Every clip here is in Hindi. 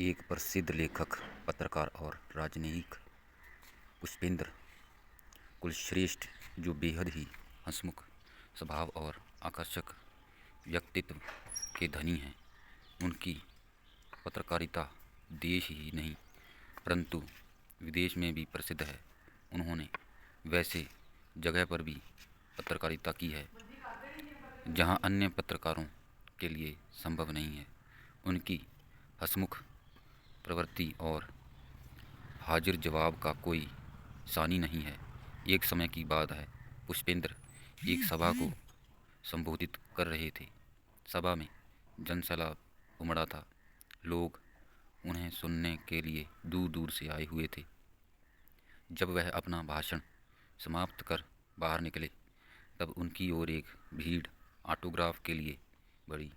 एक प्रसिद्ध लेखक, पत्रकार और राजनयिक पुष्पेंद्र कुलश्रेष्ठ, जो बेहद ही हंसमुख स्वभाव और आकर्षक व्यक्तित्व के धनी हैं। उनकी पत्रकारिता देश ही नहीं परंतु विदेश में भी प्रसिद्ध है। उन्होंने वैसे जगह पर भी पत्रकारिता की है जहां अन्य पत्रकारों के लिए संभव नहीं है। उनकी हंसमुख प्रवृत्ति और हाजिर जवाब का कोई सानी नहीं है। एक समय की बात है, पुष्पेंद्र एक सभा को संबोधित कर रहे थे। सभा में जनसैलाब उमड़ा था। लोग उन्हें सुनने के लिए दूर दूर से आए हुए थे। जब वह अपना भाषण समाप्त कर बाहर निकले तब उनकी ओर एक भीड़ ऑटोग्राफ के लिए बढ़ी।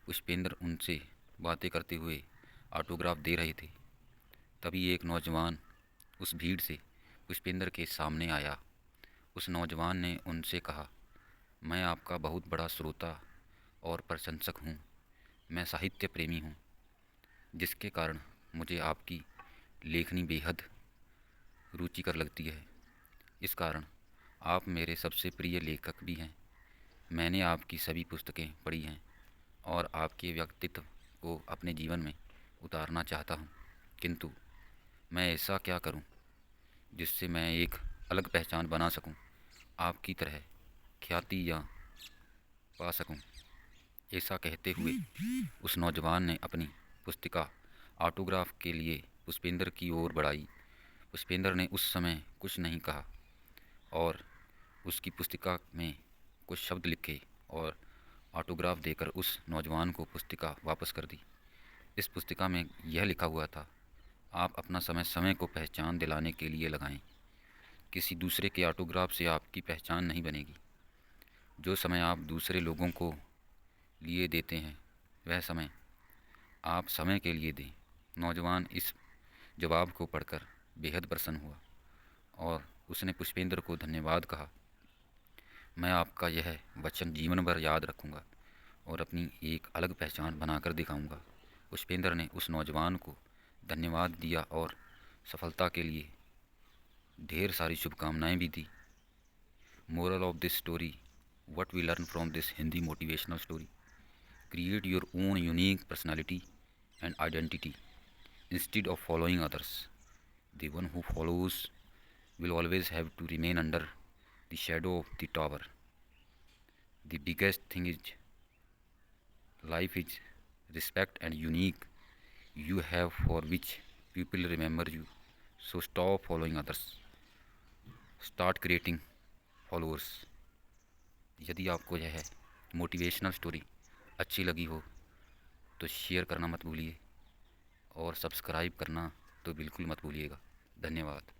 पुष्पेंद्र उनसे बातें करते हुए ऑटोग्राफ दे रहे थे। तभी एक नौजवान उस भीड़ से पुष्पेंद्र के सामने आया। उस नौजवान ने उनसे कहा, मैं आपका बहुत बड़ा श्रोता और प्रशंसक हूँ। मैं साहित्य प्रेमी हूँ, जिसके कारण मुझे आपकी लेखनी बेहद रुचिकर लगती है। इस कारण आप मेरे सबसे प्रिय लेखक भी हैं। मैंने आपकी सभी पुस्तकें पढ़ी हैं और आपके व्यक्तित्व को अपने जीवन में उतारना चाहता हूँ, किंतु मैं ऐसा क्या करूँ जिससे मैं एक अलग पहचान बना सकूँ, आपकी तरह ख्याति या पा सकूँ। ऐसा कहते हुए उस नौजवान ने अपनी पुस्तिका ऑटोग्राफ के लिए पुष्पेंद्र की ओर बढ़ाई। पुष्पेंद्र ने उस समय कुछ नहीं कहा और उसकी पुस्तिका में कुछ शब्द लिखे और ऑटोग्राफ देकर उस नौजवान को पुस्तिका वापस कर दी। इस पुस्तिका में यह लिखा हुआ था, आप अपना समय समय को पहचान दिलाने के लिए लगाएं। किसी दूसरे के ऑटोग्राफ से आपकी पहचान नहीं बनेगी। जो समय आप दूसरे लोगों को लिए देते हैं वह समय आप समय के लिए दें। नौजवान इस जवाब को पढ़कर बेहद प्रसन्न हुआ और उसने पुष्पेंद्र को धन्यवाद कहा। मैं आपका यह वचन जीवन भर याद रखूँगा और अपनी एक अलग पहचान बनाकर दिखाऊंगा। पुष्पेंद्र ने उस नौजवान को धन्यवाद दिया और सफलता के लिए ढेर सारी शुभकामनाएं भी दी। Moral of this story, what we learn from this Hindi motivational story, create your own unique personality and identity instead of following others. The one who follows will always have to remain under the shadow of the tower. The biggest thing is life is respect and unique you have for which people remember you. So stop following others. Start creating followers. यदि आपको यह मोटिवेशनल स्टोरी अच्छी लगी हो तो शेयर करना मत भूलिए और सब्सक्राइब करना तो बिल्कुल मत भूलिएगा। धन्यवाद।